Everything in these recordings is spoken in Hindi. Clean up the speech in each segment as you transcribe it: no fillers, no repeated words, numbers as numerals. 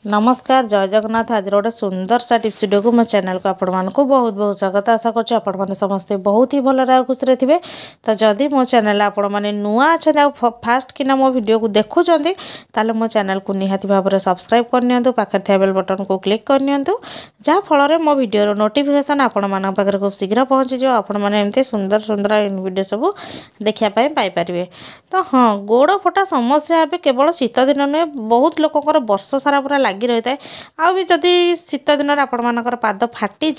नमस्कार जय जगन्नाथ। आज गोटे सुंदर सा टिप्स वीडियो को मो चैनल को आपण मानक बहुत बहुत स्वागत। आशा करछि आपण माने समस्ते बहुत ही भल रहा खुशी थे। तो जदि मो चैनल आपण माने नुआ अच्छा फास्ट किना मो वीडियो को देखुचंती ताले मो चैनल को निहाती भाव में सब्सक्राइब करनियंतु, पाखर थिया बेल बटन को क्लिक करनियंतु, जहाँ फल मो वीडियो नोटिफिकेशन आपण मान पाखरे खूब शीघ्र पहुँची जाओ। आपण माने एमती सुंदर सुंदर वीडियो सब देखिया पाई पारे। तो हाँ, गोड़ फटा समस्या केवल शीत दिन नुहे, बहुत लोकर वर्ष सारा पूरा लगी रही है। आ भी जदि शीत दिन आपण मानकर पाद फाटी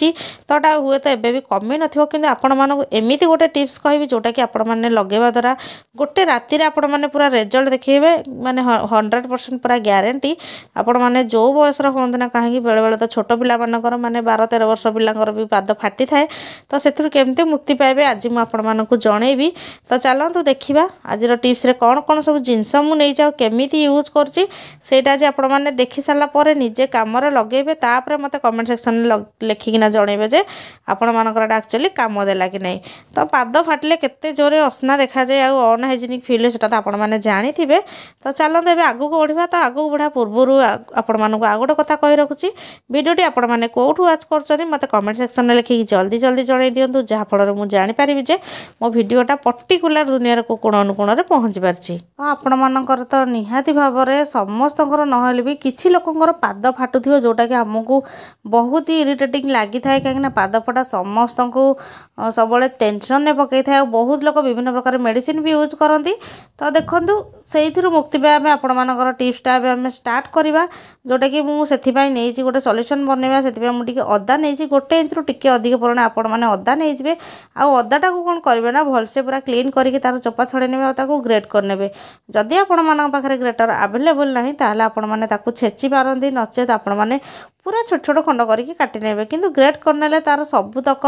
तो हुए तो एबे भी कमी नथिबो, किंतु आपण मानक एमिति गोटे टिप्स कहबी जोटा कि आपण माने लगेवा द्वारा गोटे राति रे आपण माने पूरा रिजल्ट देखिबे, माने 100% पूरा ग्यारंटी। आपण माने जो बयस होंद ना कहीं बेले बेले तो छोट पिला मानकर माने 12-13 वर्ष पिलांकर भी पाद फाटी थाए। तो सेथुर केमते मुक्ति पाइबे आज मु आपण मानकु जणेबी। तो चलतु देखिबा आज टिप्स रे कौन कौन सब जिनस मु नै जाओ केमिति यूज करछि सेटा जे आपण माने देखि साला परे निजे काम रे लगेबे, तापर मते कमेंट सेक्शन में लिखिकिना जणेबे जे आपण मानकर एक्चुअली काम देला कि नै। तो पाद फाटले केते जोरे असना देखा जाय आ अनहाइजीनिक फील सेटा तो आपण माने जानि थिबे। तो चलतु एबे आगु को बढ़िबा। तो आगु को बढ़ा पूर्वरु आपण मानकु आ गोटे कथा कहि रखुछि, वीडियोटी आपण माने कोठु वाच करछथि मते कमेंट सेक्शन में लिखि जल्दी जल्दी जणाई दियंतु, जहाँ फल मु जानि परिबि जे मो वीडियोटा पर्टिकुलर दुनिया को कोण अनुकोण रे पहुँची पारछि। तो आपण मानकर तो निहाती भाव में समस्तंकर नहले भी किछि लोकंकर पाद फाटुथिबो जोटा कि हमकु बहुत ही इरिटेटिंग लागि थाए, काहे ना पाद फटा समस्तंकु सबले टेंशन ने पकई थाए। बहुत लोक विभिन्न प्रकार मेडिसिन भी यूज करती। तो देखंतु सेइथिरु मुक्ति पाइबा आपण मानकर टिप्सटा आम स्टार्ट करवा, जोटा कि मुझे से गोटे सल्यूशन बनवा। से मुझे अदा नहीं गोटे इंच रु टिके अधिक परिमाण आपण मैंने अदा नहीं जाए। आदाटा को कौन करेंगे ना भलसे पूरा क्लीन करके तार चोपा छड़े ने ग्रेट करने। जदि आपण मान पाखे ग्रेटर आवेलेबल ना ताहले आपण माने ताकू छेची पारती, नचेत आपण माने पूरा छोट छोट खंड करके काटी नेबे। किंतु ग्रेट करने तार सबुतक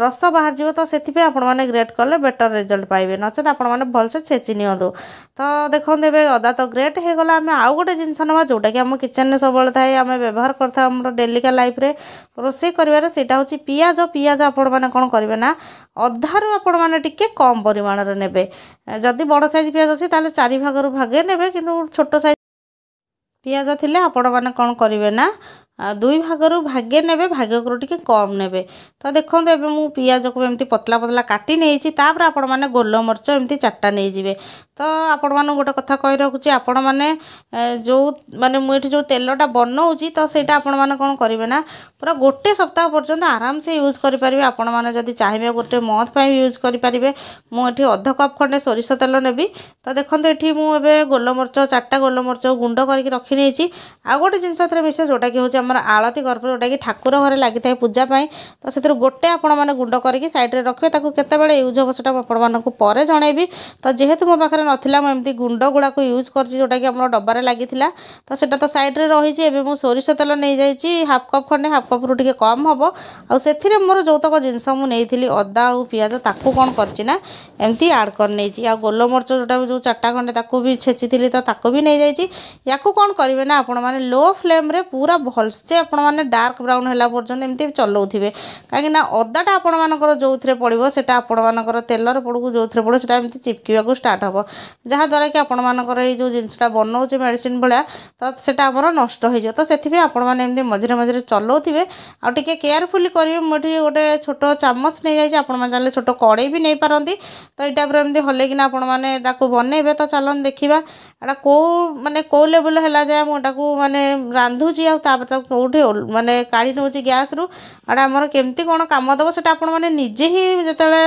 रस बाहर जीव। तो से आपण माने ग्रेट कले बेटर रिजल्ट पाइबे, नचेत आपण माने भलसे छेची नियंतु। तो देखते ए अदा तो ग्रेट हो गला। आम आउ गोटे जिनस ना जोटा कि आम किचन में सब थाए, आम व्यवहार करता आम डेलिका लाइफ रे रोषे कर सेटा हूँ पियाज। पियाज आपण मैंने कौन करेंगे ना अधारू आपण मैंने टिके कम परिमाण रे नेबे। जदि बड़ साइज पियाज अच्छी ताले 4 भागरू भागे नेबे, किंतु छोट साइज पियाज थिले आपण मैंने कौन करेंगे ना 2 भागरू भागे नेबे, भाग्यकरू टिके कम नेबे। तो देखो एबे मु पियाज को एमती पतला पतला काटी नहीं तापर आपण माने गोल मरच एमती 4टा नहीं जिवे। तो आपण माने गोटे कथा कहि रखुची, आपण माने जो माने मुठी जो तेलटा बनाऊची तो सेटा आपण माने कोन करिवे ना पूरा गोटे सप्ताह पर्यंत आराम से यूज करि परिबे। आपण माने जदी चाहिबे गोटे मंथ पय यूज करि परिबे। मु एठी आधा कप खंडे सोरिष तेल नेबी। तो देखंतु एठी मु एबे गोल मरच 4टा गोल मरच गुंड करके रखि नेची। आ गोटे जिंस थरे मिसे जोटा कि होची हमर आलती कर्पूर, जोटा कि ठाकुर घरे लागि थाए पूजा पय। तो सेतिर गोटे आपण माने गुंड करके साइड रे रखिबे। ताकू केते बेले यूज हो सेटा आपण मानकू परे जणेबी। तो जेहेतु मो पाखरे नथिला मु एमती गुंड गुडा को यूज करछि जोटा कि हमर डब्बा रे लागिथिला। तो सेटा तो साइड रे रही छि। एबे मु सोरिष तेल नै जाइछि हाफ कप खंडे, हाफ कप रु टिके कम हबो। आ सेथिरे मोर जोतक जिंस मु नेइथिली अदा आ पियाज ताकू कोन करछि ना एमती ऐड कर नेइछि। आ गोल मरच जोटा जो 4टा खंडे ताकू भी छेचिथिली तो ताकू भी नै जाइछि। याकू कोन करिवे ना आपण माने लो फ्लेम रे पूरा भलसे आपण माने डार्क ब्राउन होला पर्यंत एमती चलाउथिबे। काहे ना अदाटा आपण मानकर जोथरे पड़िबो सेटा आपण मानकर तेलर पड़ू जोथरे पड़ो सेटा एमती चिपकिवा को स्टार्ट हबो, जहाँ द्वारा कि आपण मानकर ए जो जिनसटा बनाउछे मेडिसिन भलिया तो सेटा हमर नष्ट हो जाय। तो सेथिबे आपण माने एमती मझरे मझरे चलाउथिबे। आ टिके केयरफुली करिवे। मोठी गोटे छोट चामच नै जाय, आपण माने जानले छोट कड़े भी नै पारंती। तो एटा पर एमती हले कि ना आपण माने ताकू बनेबे। तो चलन देखिबा एटा को माने को लेवल हैला जाय मु ताकू माने रांधुची आ तापर ताकू कोठे माने काढी नउची गैस रु। एटा हमर केमती कोन काम दबो सेटा आपण माने निजे ही जतले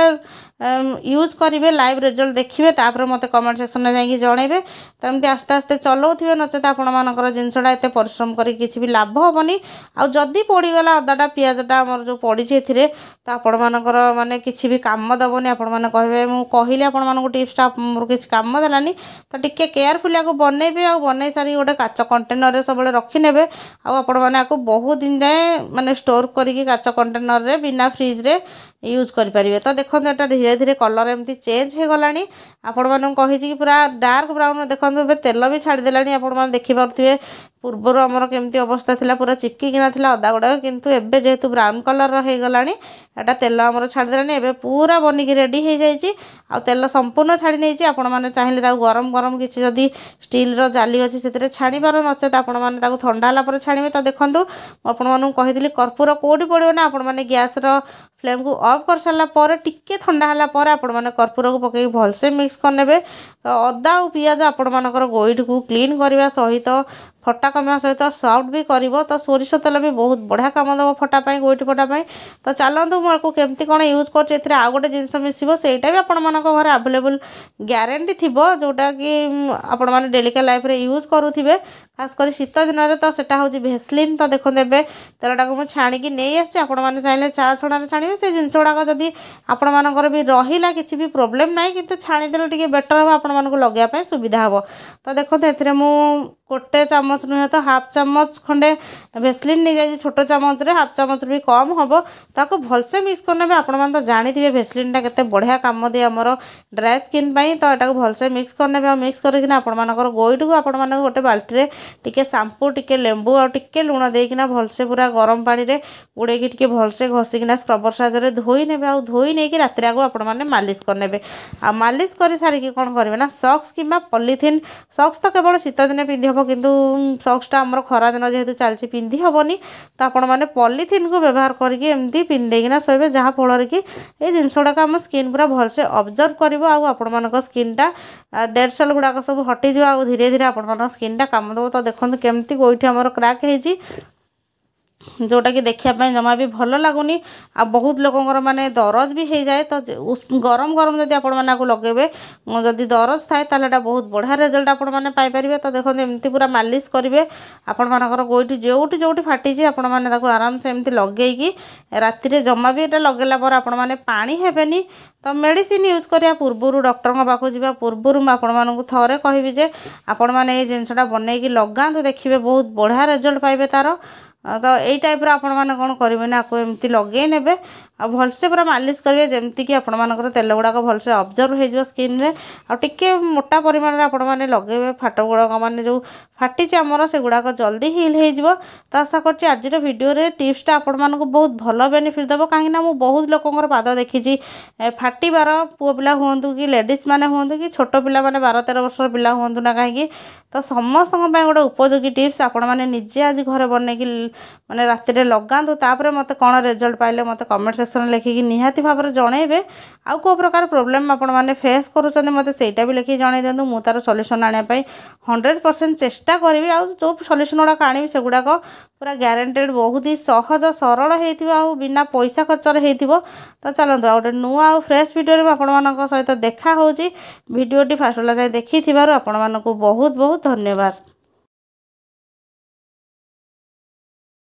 यूज करेंगे लाइव रिजल्ट देखिए, तापर मत कमेंट सेक्शन में जाकि जनइबे। तो एमती आस्ते आस्ते चलाउथिबे, नचेत आपण मानकर जिनसटा एते परिश्रम करी किछि भी लाभ होबनी। आ जदी पड़ीगला अदाटा पियाजटा हमर जो पड़ी एथिरे तो आपण मानकर माने किछि भी काम दबनी। आपण माने कहबे मु कहिले आपण मानको टिप्सटा मोर किछि काम देलानी। तो टिके केयरफुली आको बनेबे। आ बनै सारी गोटे काच कंटेनर रे सबले रखि नेबे। आ आपण माने आको बहुत दिन जाए माने स्टोर करिके काच कंटेनर रे बिना फ्रिज रे यूज करि परिबे। तो देखंतु एटा धीरे धीरे कलर एमती चेंज हो गलानी। आपण माने कहि कि पूरा डार्क ब्राउन देखंतु बे तेल भी छाड़ी देलानी। आपण माने देखि पारथिबे पूर्वर आमर केमती अवस्था थिला पूरा चिपकिना थिला अदा गुड़ाक किंतु एबे जेहेतु ब्राउन कलर हो गलानी एटा तेल आमर छाड़देलानी एबे पूरा बनिकी रेडी हो जाइए आ तेल संपूर्ण छाड़ी नहीं आपण मैंने चाहिए गरम गरम किसी जदि स्टील जाली अच्छी से छाणी पार नचेत आपण मैंने ठंडा है छाणवे तो देखूँ मुझे कही कर्पूर कौटी पड़ो ना आपण मैंने गैस फ्लेम को ऑफ कर सारापर टिके ठंडा है आपण मैंने कर्पूर को पकई भलसे मिक्स करने तो अदा और पियाज आपण मानकर गोइठ को क्लीन करने सहित फटा कमा सहित सफ्ट भी कर तो सोरिष तेल भी बहुत बढ़िया कम दब फटापाई गोइठ फटापाई तो चलतु मुझे केमती कौन यूज कर आउ गोटे जिनस मिसो सहीटा भी आपण मान घर आवेलेबल ग्यारंटी थी जोटा कि आपण मैंने डेलिका लाइफ रे यूज करुवे खासकर शीत दिन में तो सेटा हूँ भेसलिन तो देखो ए तेलटा को मुझे छाणिकी नहीं आसी आपण मैंने चाहिए चा छड़ा छाणवे से जिन गुड़ाक जदि आपण मानकर भी रहा किसी भी प्रोब्लेम ना कि छाणीदे टे बेटर हम आपण मानक लगे सुविधा हम तो देखो ए गोटे चामच नुहे तो हाफ चामच खंडे भेसलिन नहीं जाए छोट चामच रे हाफ चामच भी कम हम ताको भलसे मिक्स करने आपण मैंने तो जानते भेसलिनटा केते बढ़िया काम दिए आमर ड्राई स्किन पाई तो यहाँ भलसे मिक्स करने मिक्स करके आपण मानकर गोइठ को आपण मानक गोटे बाल्टी टिके शैम्पू टिके लेंबू और टिके लुण देकिना भलसे पूरा गरम पानी रे उड़ेकी टिके भलसे घसिकिना स्क्रबर साहाଯ୍ୟରେ धोई नेबे आ धोई नहीं कि रात आगु आपण मैंने मालिश करने आ मालिश कर सारिकी कौन करेंगे ना सॉक्स किंबा पॉलीथिन सॉक्स तो केवल शीत दिन पिंधि हम किंतु सॉक्सटा आमर खरा दिन जेहेतु चलती पिंधि हेनी तो आपण मैंने पॉलीथिन को व्यवहार करके एमती पिंधेकिना शोबे जहाँफल कि ये जिनस गुड़ाक आम स्किन पूरा भलसे ऑब्जर्व कर आपण मान स्किनटा डेड सेल गुड़ाक सब हटिज आ धीरे धीरे आपण मान स्किनटा काम देव तो देखो केमती गोइठी आमर क्रैक होती जोटा कि देखापी जमा भी भल लगुनि आ बहुत लोकंर माने दरज भी हो जाए तो गरम गरम जब आपण मैंने लगे जदि दरज थाए तो बहुत बढ़िया रिजल्ट आपण मैंने पाइपर तो देखो एमती पूरा मालिश करेंगे आपण मानकर गोइठी जोटी जोटी फाटी आपण मैंने आराम से एमती लगे राति जमा भी ये लगेला पर आपण मैंने पानी हेबेनी तो मेडिसिन यूज करिया पूर्व डॉक्टर पाखु जावा पूर्व आपण मानक थरे कहबी जे आपण मैंने ये जिनसटा बनईकी लगातु देखिए बहुत बढ़िया रिजल्ट पाइबे तार तो यही टाइप आपण मैंने कौन करेंगे ना आपको एमती लगे ने आ भलसे पूरा मालिश करेंगे जमती कि आपण मानकर तेल गुड़ाक भलसे ऑब्जर्व हो स्किन रे आ टिके मोटा परिमाण में आपण मैंने लगे फाट गुड़ाक माने जो फाटी आमर से गुड़ाक जल्दी हिल हो तो आशा कर आज भिडियो टिप्सटा आपण मानक बहुत भल बेनिफिट देव कहीं बहुत लोकंर पाद देखी फाटिबार पुओ पिला हूँ कि लेडीज मैंने हूँ कि छोट पिला माने 12-13 वर्ष पिला हूँ ना कहीं तो समस्त गोटे उपयोगी टिप्स आपण मैंने निजे आज घर बनईकी माने राति लगातु तापर मत कौन रिजल्ट पाइले मत कमेंट सेक्शन लिखिकी निहाती भाव में जनइबे आउ को प्रकार प्रोब्लेम आपण मैंने फेस करुँच मत सेटा भी लिखिकी जन दिंतु मु तार सल्यूशन आने 100% चेष्टा करी आ जो सल्यूशन गुड़ाक आनी से गुड़ाक पूरा ग्यारंटेड बहुत ही सहज सरल हो बिना पैसा खर्चर हो तो चलते गोटे नुआ और फ्रेश वीडियो आपण मान सहित देखा भिडियोटी फास्ट जाए देखी आपण मानक बहुत बहुत धन्यवाद।